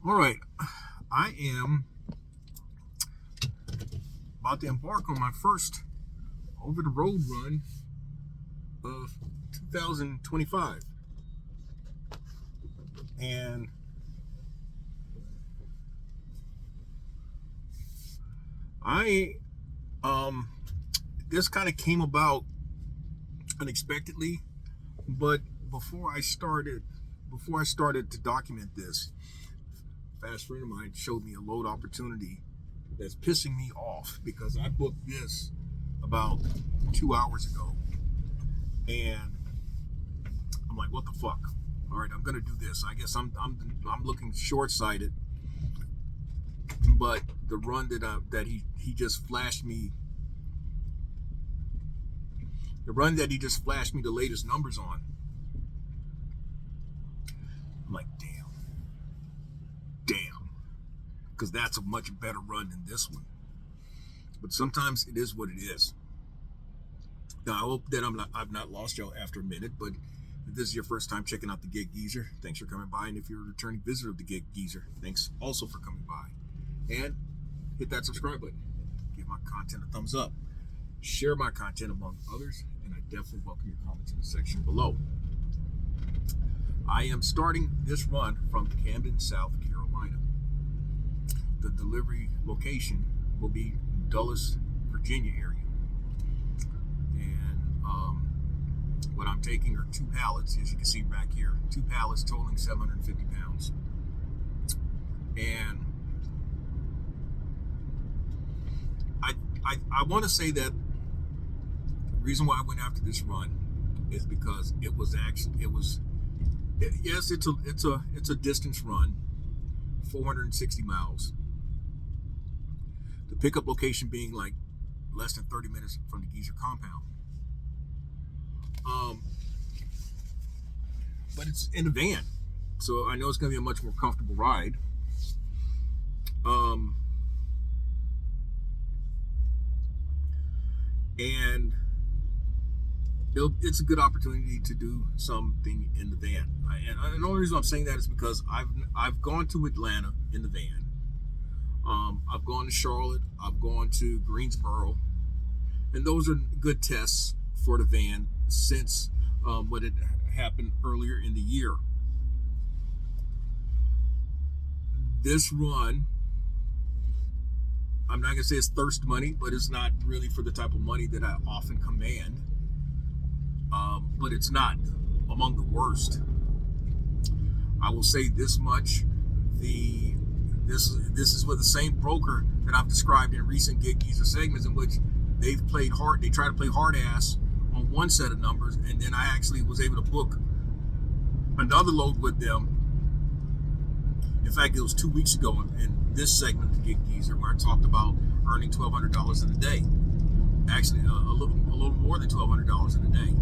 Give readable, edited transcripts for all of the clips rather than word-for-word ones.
All right, I am about to embark on my first over-the-road run of 2025, and I this kind of came about unexpectedly, but before I started to document this, a fast friend of mine showed me a load opportunity that's pissing me off because I booked this about 2 hours ago, and I'm like, what the fuck? All right, I'm gonna do this. I guess I'm looking short-sighted, but the run that he just flashed me, the latest numbers on, I'm like, damn, because that's a much better run than this one. But sometimes it is what it is. Now, I hope that I've not lost y'all after a minute, but if this is your first time checking out the Gig Geezer, thanks for coming by. And if you're a returning visitor of the Gig Geezer, thanks also for coming by. And hit that subscribe button. Give my content a thumbs up. Share my content among others, and I definitely welcome your comments in the section below. I am starting this run from Camden, South Carolina. The delivery location will be Dulles, Virginia area. And what I'm taking are 2 pallets, as you can see back here, 2 pallets totaling 750 pounds. And I want to say that the reason why I went after this run is because it's a distance run, 460 miles. The pickup location being like less than 30 minutes from the Geezer compound. But it's in a van, so I know it's going to be a much more comfortable ride. And it's a good opportunity to do something in the van. And the only reason I'm saying that is because I've gone to Atlanta in the van. I've gone to Charlotte. I've gone to Greensboro, and those are good tests for the van since what had happened earlier in the year. This run, I'm not gonna say it's thirst money, but it's not really for the type of money that I often command. But it's not among the worst. I will say this much: this is with the same broker that I've described in recent Gig Geezer segments, in which they've played hard. They try to play hard ass on one set of numbers, and then I actually was able to book another load with them. In fact, it was 2 weeks ago in this segment of the Gig Geezer where I talked about earning $1,200 in a day. Actually, a little more than $1,200 in a day.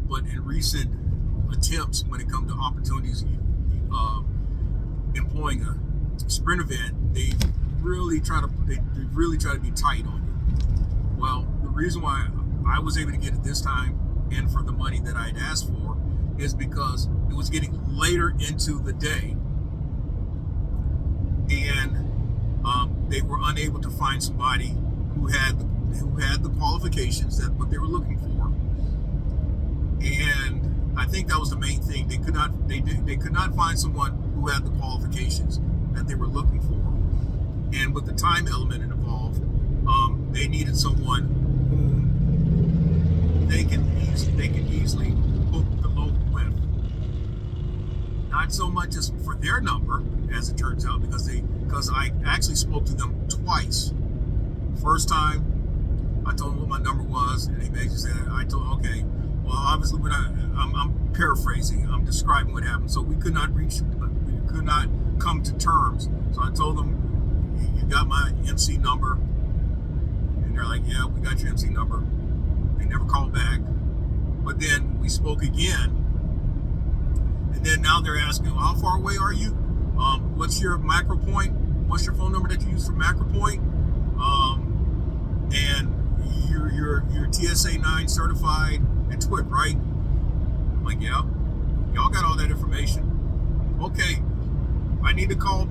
But in recent attempts, when it comes to opportunities employing a sprint event, they really try to be tight on you. Well, the reason why I was able to get it this time, and for the money that I had asked for, is because it was getting later into the day, and they were unable to find somebody who had the qualifications that what they were looking for. And I think that was the main thing. They could not find someone who had the qualifications that they were looking for. And with the time element involved, they needed someone whom they can easily book the load with. Not so much as for their number, as it turns out, because I actually spoke to them twice. First time, I told them what my number was, and they basically said, okay, well, obviously I'm paraphrasing, I'm describing what happened. So we could not come to terms. So I told them, you got my MC number, and they're like, yeah, we got your MC number. They never called back. But then we spoke again, and then now they're asking, well, how far away are you? What's your macro point? What's your phone number that you use for macro point? And you're TSA-9 certified at TWIC, right? I'm like, yeah. Y'all got all that information. Okay. I need to call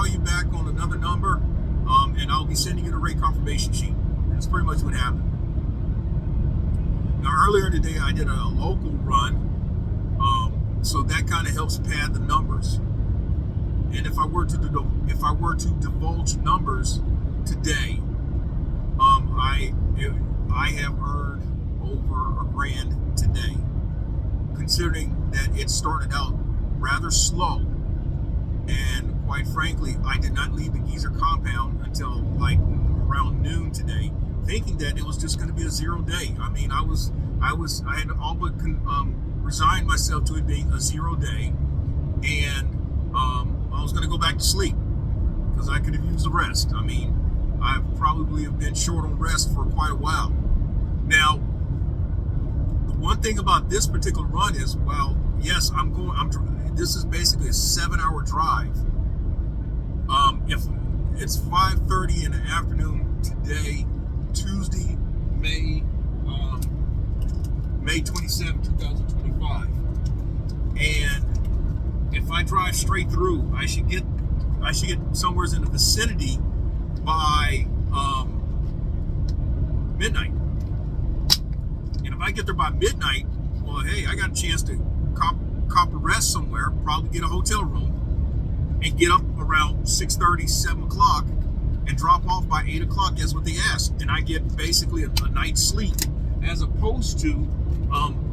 you back on another number, and I'll be sending you the rate confirmation sheet. That's pretty much what happened. Now, earlier today, I did a local run, so that kind of helps pad the numbers. And if I were to divulge numbers today, I have earned over $1,000 today, considering that it started out rather slow. And quite frankly, I did not leave the Geezer compound until like around noon today, thinking that it was just going to be a 0 day. I mean, I had all but resigned myself to it being a 0 day, and I was going to go back to sleep because I could have used the rest. I mean, I probably have been short on rest for quite a while. Now, the one thing about this particular run is, well, yes, this is basically a 7-hour drive. If it's 5:30 in the afternoon today, Tuesday, May 27, 2025, and if I drive straight through, I should get somewhere in the vicinity by midnight. And if I get there by midnight, well, hey, I got a chance to cop a rest somewhere, probably get a hotel room, and get up around 6:30, 7 o'clock, and drop off by 8 o'clock. That's what they ask. And I get basically a night's sleep, as opposed to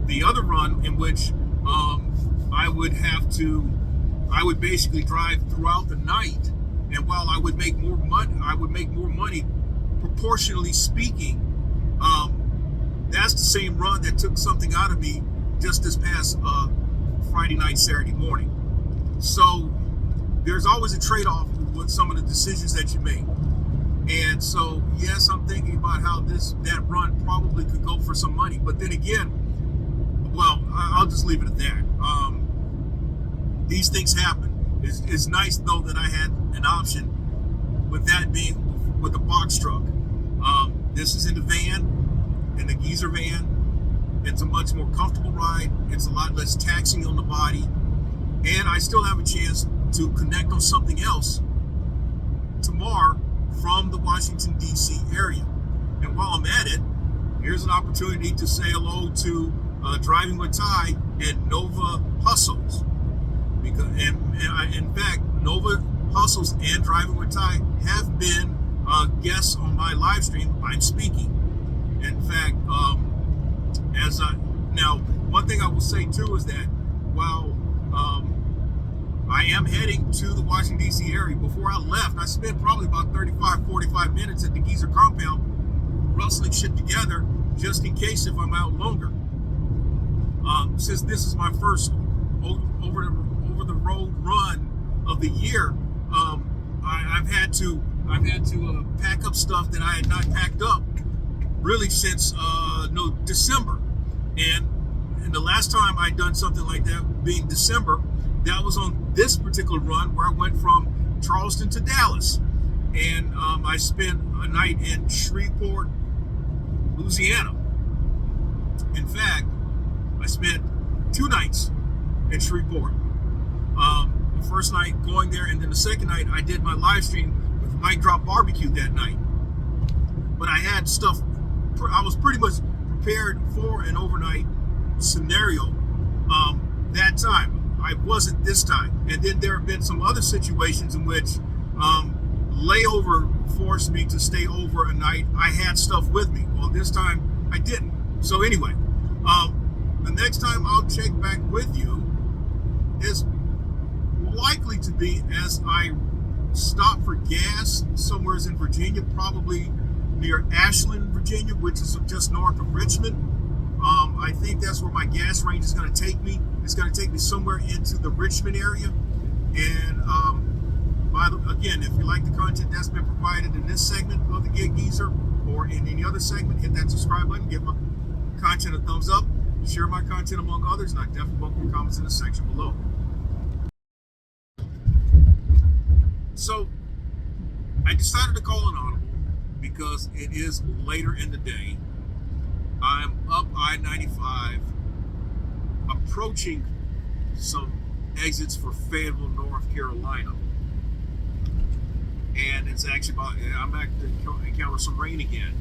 the other run in which I would basically drive throughout the night. And while I would make more money, proportionally speaking. That's the same run that took something out of me just this past Friday night, Saturday morning. So there's always a trade-off with some of the decisions that you make. And so, yes, I'm thinking about how that run probably could go for some money. But then again, well, I'll just leave it at that. These things happen. It's nice, though, that I had an option, with that being with the box truck. This is in the van, in the Geezer van. It's a much more comfortable ride. It's a lot less taxing on the body. And I still have a chance to connect on something else tomorrow from the Washington, D.C. area. And while I'm at it, here's an opportunity to say hello to Driving with Ty and Nova Hustles. In fact, Nova Hustles and Driving with Ty have been guests on my live stream. I'm speaking. In fact, now, one thing I will say too is that while I am heading to the Washington, D.C. area, before I left, I spent probably about 45 minutes at the Geezer compound rustling shit together just in case if I'm out longer. Since this is my first over the road run of the year, I've had to pack up stuff that I had not packed up really since December. And the last time I'd done something like that, being December, that was on this particular run where I went from Charleston to Dallas. And I spent a night in Shreveport, Louisiana. In fact, I spent 2 nights in Shreveport. The first night going there, and then the second night I did my live stream with Mike Drop Barbecue that night. But I had stuff, I was pretty much prepared for an overnight scenario that time. I wasn't this time. And then there have been some other situations in which layover forced me to stay over a night. I had stuff with me. Well, this time I didn't. So anyway, the next time I'll check back with you is likely to be as I stop for gas somewhere in Virginia, probably near Ashland, Virginia, which is just north of Richmond. I think that's where my gas range is going to take me. It's going to take me somewhere into the Richmond area. And again, if you like the content that's been provided in this segment of the Gig Geezer or in any other segment, hit that subscribe button, give my content a thumbs up, share my content among others, and I definitely welcome your comments in the section below. So I decided to call an audible because it is later in the day. I'm up I-95, approaching some exits for Fayetteville, North Carolina. And it's actually about, I'm back to encounter some rain again.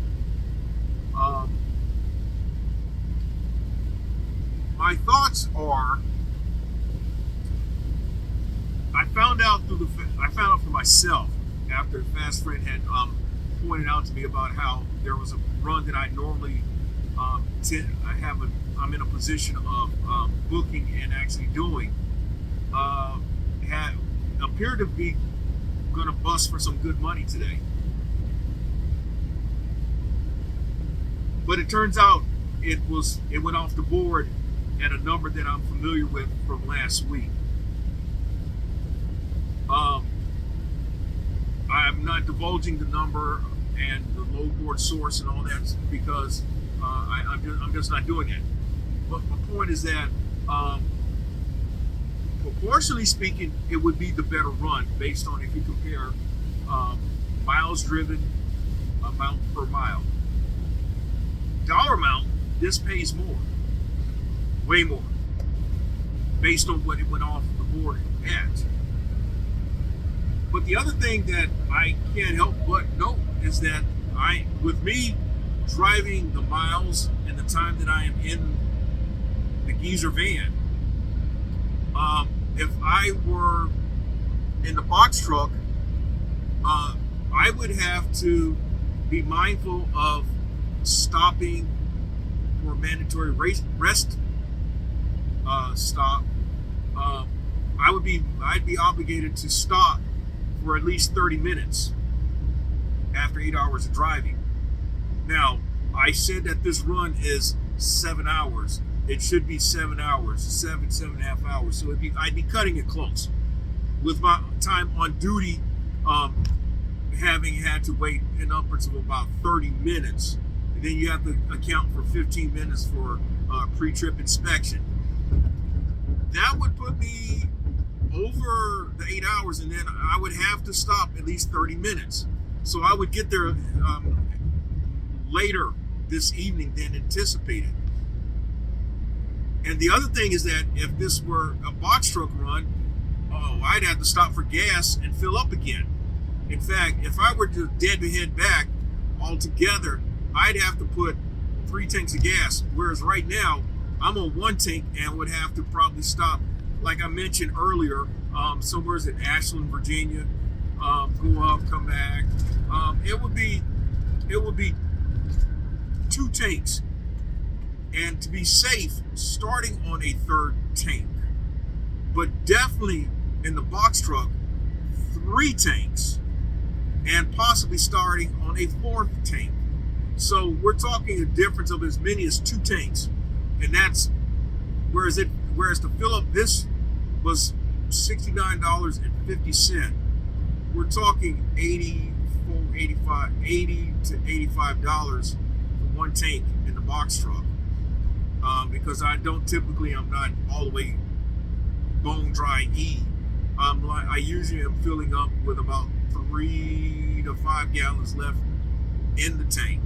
My thoughts are, I found out for myself after a fast friend had pointed out to me about how there was a run that I normally I'm in a position of booking and actually doing, had appeared to be going to bust for some good money today. But it turns out it went off the board at a number that I'm familiar with from last week. I'm not divulging the number and the load board source and all that because I'm just not doing it. But my point is that, proportionally speaking, it would be the better run based on if you compare miles driven, amount per mile. Dollar amount, this pays more, way more, based on what it went off the board at. But the other thing that I can't help but note is that with me driving the miles and the time that I am in the geezer van, if I were in the box truck, I would have to be mindful of stopping for a mandatory rest stop. I'd be obligated to stop for at least 30 minutes after 8 hours of driving. Now, I said that this run is 7 hours. It should be 7 hours, 7.5 hours. So I'd be cutting it close. With my time on duty, having had to wait in upwards of about 30 minutes. And then you have to account for 15 minutes for pre-trip inspection. That would put me over the 8 hours, and then I would have to stop at least 30 minutes. So I would get there later this evening than anticipated. And the other thing is that if this were a box truck run, I'd have to stop for gas and fill up again. In fact, if I were to dead head back altogether, I'd have to put 3 tanks of gas, whereas right now I'm on 1 tank and would have to probably stop, like I mentioned earlier, somewhere in Ashland, Virginia, go up, come back. It would be 2 tanks, and to be safe, starting on a 3rd tank. But definitely in the box truck, 3 tanks, and possibly starting on a 4th tank. So we're talking a difference of as many as 2 tanks, and that's whereas to fill up this was $69.50. We're talking $80 to $85 for 1 tank in the box truck, because I'm not all the way bone dry E. I usually am filling up with about 3 to 5 gallons left in the tank.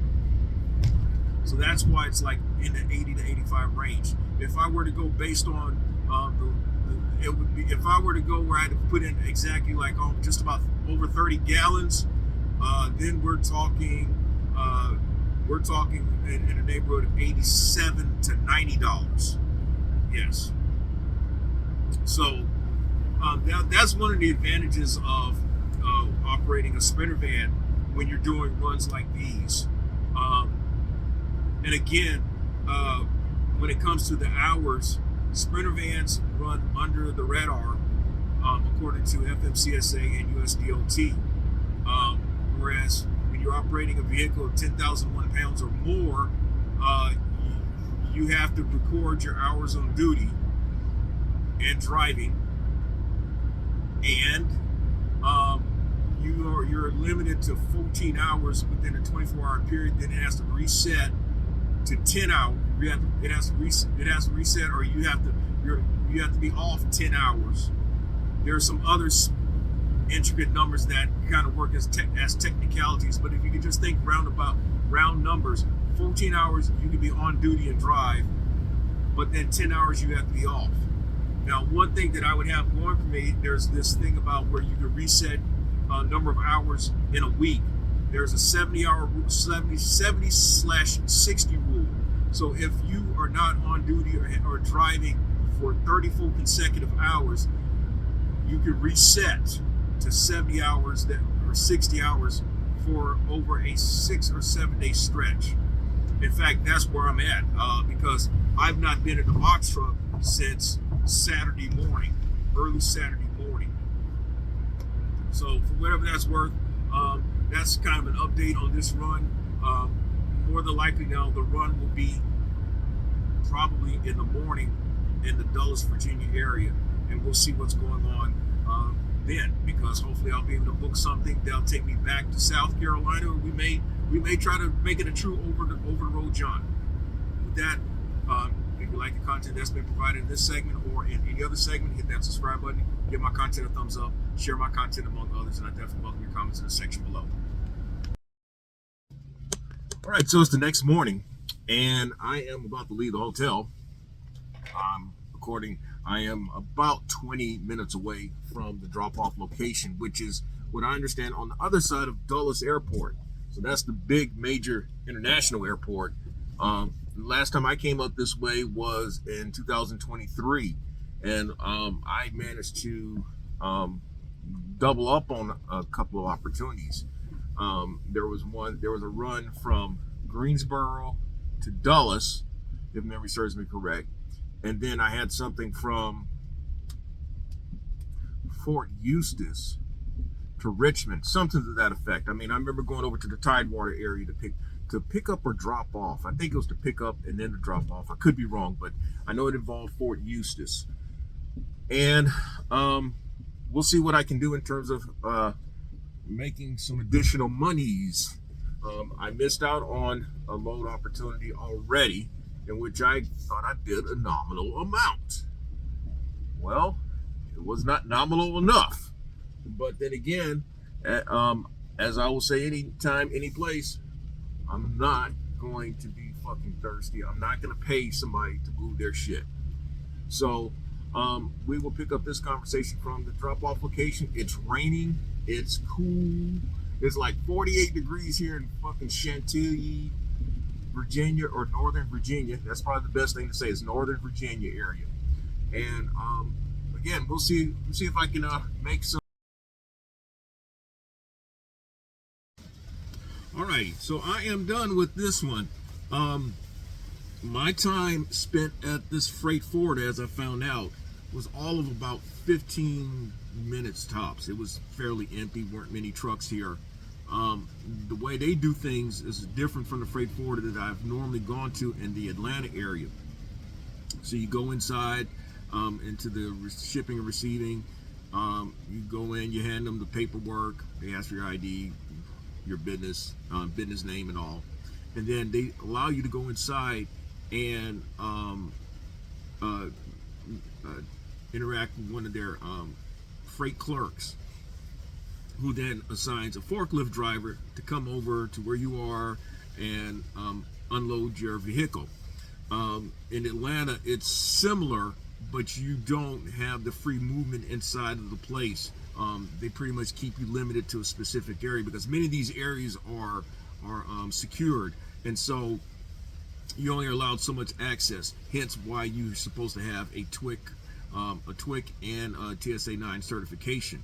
So that's why it's like in the 80 to 85 range. If I were to go based on it would be, if I were to go where I had to put in exactly like just about over 30 gallons, then we're talking in the neighborhood of $87 to $90. Yes. So that's one of the advantages of operating a Sprinter van when you're doing runs like these. And again, when it comes to the hours, Sprinter vans run under the radar, according to FMCSA and USDOT. Whereas when you're operating a vehicle of 10,001 pounds or more, you have to record your hours on duty and driving, and you're limited to 14 hours within a 24-hour period. Then it has to reset to 10 hours. It has to reset, or you have to be off 10 hours. There are some other intricate numbers that kind of work as technicalities, but if you could just think round numbers, 14 hours you can be on duty and drive, but then 10 hours you have to be off. Now, one thing that I would have going for me, there's this thing about where you can reset a number of hours in a week. There's a 70-hour 70/60 rule. So if you are not on duty or driving for 30 full consecutive hours, you can reset to 70 hours or 60 hours for over a 6 or 7 day stretch. In fact, that's where I'm at because I've not been in the box truck since Saturday morning, early Saturday morning. So for whatever that's worth, that's kind of an update on this run. More than likely now, the run will be probably in the morning in the Dulles, Virginia area, and we'll see what's going on then, because hopefully I'll be able to book something that'll take me back to South Carolina, or we may try to make it a true over the road jaunt. With that, if you like the content that's been provided in this segment or in any other segment, hit that subscribe button, give my content a thumbs up, share my content among others, and I definitely welcome your comments in the section below. All right, so it's the next morning, and I am about to leave the hotel. I am about 20 minutes away from the drop-off location, which is what I understand on the other side of Dulles Airport. So that's the big major international airport. Last time I came up this way was in 2023, and I managed to double up on a couple of opportunities. There was a run from Greensboro to Dulles, if memory serves me correct. And then I had something from Fort Eustis to Richmond, something to that effect. I mean, I remember going over to the Tidewater area to pick up or drop off. I think it was to pick up and then to drop off. I could be wrong, but I know it involved Fort Eustis. And we'll see what I can do in terms of making some additional monies. I missed out on a load opportunity already, in which I thought I did a nominal amount. Well, it was not nominal enough. But then again, as I will say anytime, any place, I'm not going to be fucking thirsty. I'm not going to pay somebody to move their shit. So we will pick up this conversation from the drop-off location. It's raining. It's cool. It's like 48 degrees here in fucking Chantilly, Virginia, or Northern Virginia. That's probably the best thing to say, is Northern Virginia area. And again, we'll see if I can make some. Alrighty, so I am done with this one. My time spent at this freight forwarder, as I found out, was all of about 15 minutes tops. It was fairly empty, weren't many trucks here. The way they do things is different from the freight forwarder that I've normally gone to in the Atlanta area. So you go inside into the shipping and receiving. You go in, you hand them the paperwork. They ask for your ID, your business name and all. And then they allow you to go inside and interact with one of their freight clerks, who then assigns a forklift driver to come over to where you are and unload your vehicle. In Atlanta, it's similar, but you don't have the free movement inside of the place. They pretty much keep you limited to a specific area, because many of these areas are secured, and so you only are allowed so much access. Hence why you're supposed to have a TWIC and a TSA-9 certification.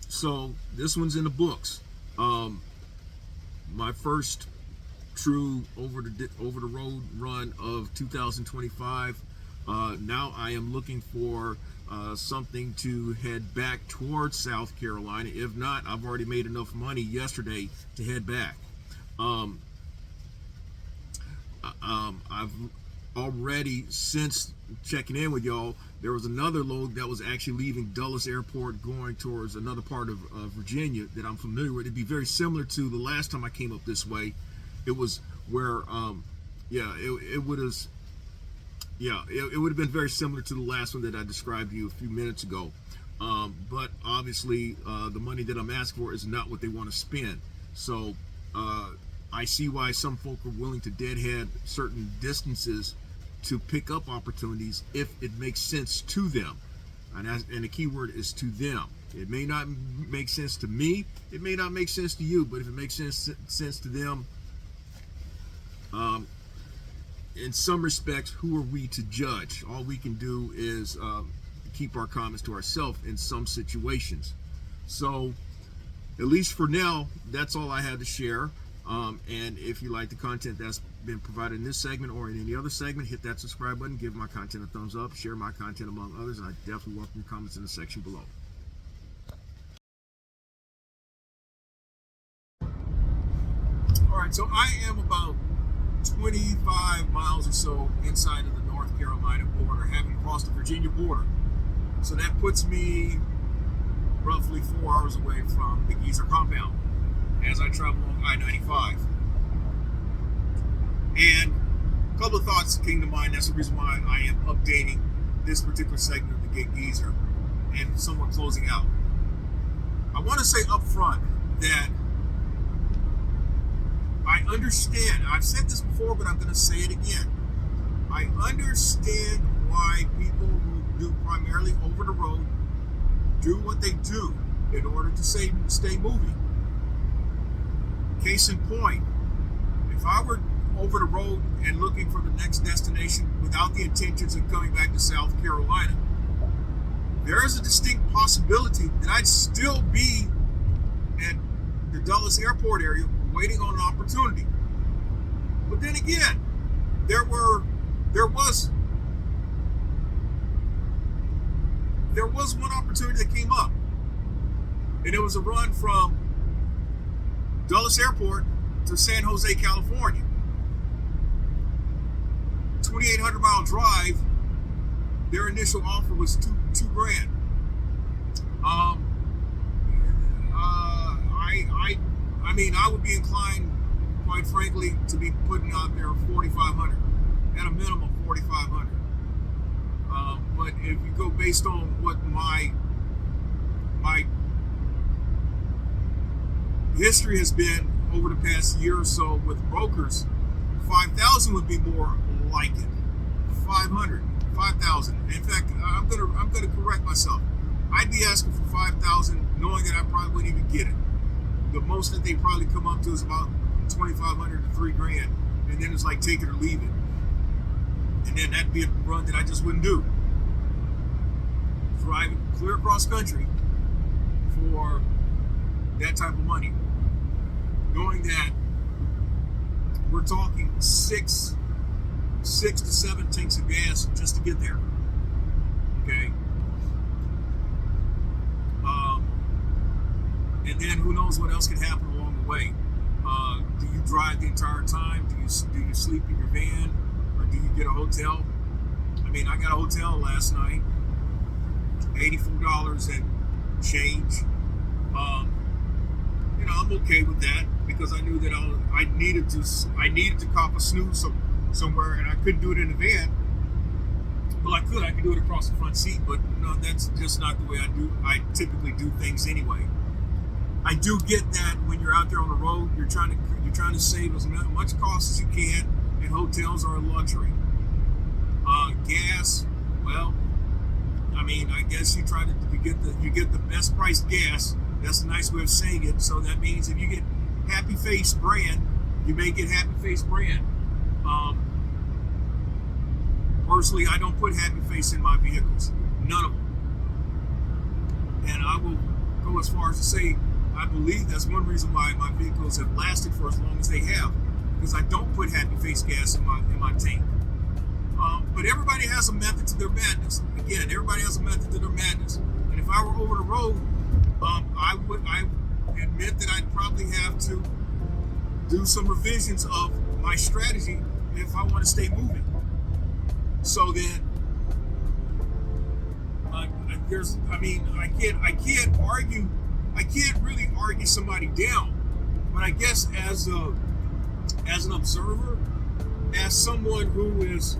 So this one's in the books. My first true over the road run of 2025. Now I am looking for something to head back towards South Carolina. If not, I've already made enough money yesterday to head back. I've already, since checking in with y'all, there was another load that was actually leaving Dulles Airport going towards another part of Virginia that I'm familiar with. It'd be very similar to the last time I came up this way. It was where it would have been very similar to the last one that I described to you a few minutes ago. But obviously the money that I'm asking for is not what they want to spend. So I see why some folk are willing to deadhead certain distances to pick up opportunities if it makes sense to them. And the key word is to them. It may not make sense to me. It may not make sense to you. But if it makes sense to them, in some respects, who are we to judge? All we can do is keep our comments to ourselves in some situations. So, at least for now, that's all I had to share. And if you like the content that's been provided in this segment or in any other segment, hit that subscribe button, give my content a thumbs up, share my content among others, and I definitely welcome your comments in the section below. All right, so I am about 25 miles or so inside of the North Carolina border, having crossed the Virginia border. So that puts me roughly 4 hours away from the Geezer compound as I travel along I-95. And a couple of thoughts came to mind. That's the reason why I am updating this particular segment of the Geezer and somewhat closing out. I want to say up front that I understand, I've said this before, but I'm going to say it again. I understand why people who do primarily over the road do what they do in order to stay moving. Case in point, if I were over the road and looking for the next destination without the intentions of coming back to South Carolina, there is a distinct possibility that I'd still be at the Dulles Airport area waiting on an opportunity. But then again, there was one opportunity that came up, and it was a run from Dulles Airport to San Jose, California. 2,800-mile drive. Their initial offer was $2,000. I mean, I would be inclined, quite frankly, to be putting out there $4,500, at a minimum $4,500. But if you go based on what my history has been over the past year or so with brokers, 5,000 would be more like it. 500, 5,000. In fact, I'm gonna correct myself. I'd be asking for 5,000, knowing that I probably wouldn't even get it. The most that they probably come up to is about 2,500 to $3,000, and then it's like take it or leave it. And then that'd be a run that I just wouldn't do. Driving clear across country for that type of money, knowing that we're talking six to 7 tanks of gas just to get there. Okay. And then who knows what else can happen along the way. Do you drive the entire time? Do you sleep in your van, or do you get a hotel? I mean, I got a hotel last night, $84 and change. I'm okay with that because I knew that I needed to cop a snooze somewhere, and I couldn't do it in the van. Well, I could do it across the front seat, but no, that's just not the way I typically do things anyway. I do get that when you're out there on the road, you're trying to save as much cost as you can, and hotels are a luxury. Gas, well, I mean, I guess you get the best priced gas. That's a nice way of saying it. So that means if you get Happy Face brand, you may get Happy Face brand. Personally, I don't put Happy Face in my vehicles, none of them. And I will go as far as to say, I believe that's one reason why my vehicles have lasted for as long as they have, because I don't put Happy Face gas in my tank. But everybody has a method to their madness. Again, everybody has a method to their madness. And if I were over the road, I admit that I'd probably have to do some revisions of my strategy if I want to stay moving. So then, I can't really argue somebody down. But I guess as an observer, as someone who is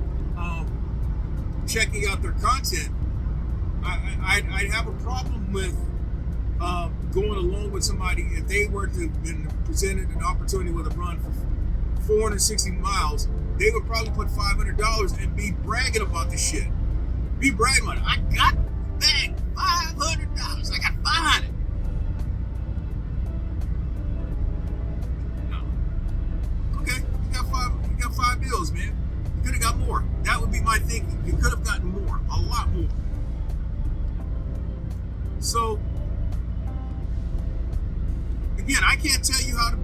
checking out their content, I'd have a problem with going along with somebody if they were to have been presented an opportunity with a run for 460 miles they would probably put $500 and be bragging about the shit. Be bragging about it. I got the bag, $500. I got 500. No. Okay, you got five bills, man. You could have got more. That would be my thinking. You could have gotten more, a lot more. So, again, I can't tell you how to,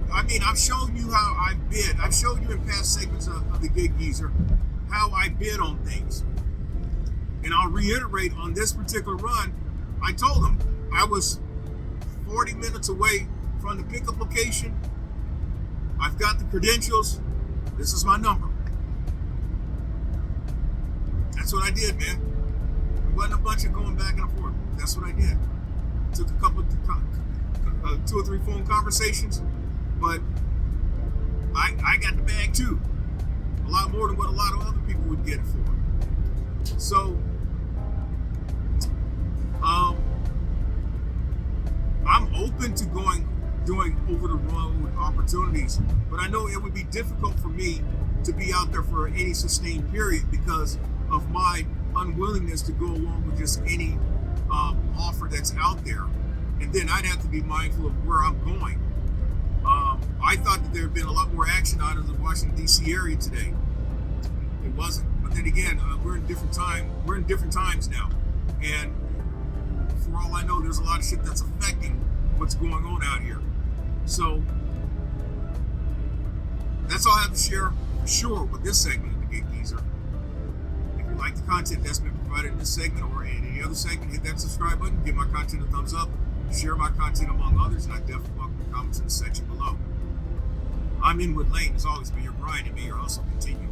I've shown you how I bid. I've showed you in past segments of the Gig Geezer how I bid on things. And I'll reiterate on this particular run, I told them I was 40 minutes away from the pickup location. I've got the credentials. This is my number. That's what I did, man. It wasn't a bunch of going back and forth. That's what I did. Took a couple of 2 or 3 phone conversations, but I got the bag too. A lot more than what a lot of other people would get it for. So, I'm open to doing over the road opportunities, but I know it would be difficult for me to be out there for any sustained period because of my unwillingness to go along with just any offer that's out there. And then I'd have to be mindful of where I'm going. I thought that there had been a lot more action out of the Washington, D.C. area today. It wasn't. But then again, we're in different times now. And for all I know, there's a lot of shit that's affecting what's going on out here. So that's all I have to share for sure with this segment of the Gig Geezer. If you like the content that's been provided in this segment or in any other segment, hit that subscribe button, give my content a thumbs up, share my content among others, and I definitely welcome your comments in the section below. I'm Inwood Lane, as always, may your grind and may your hustle continue.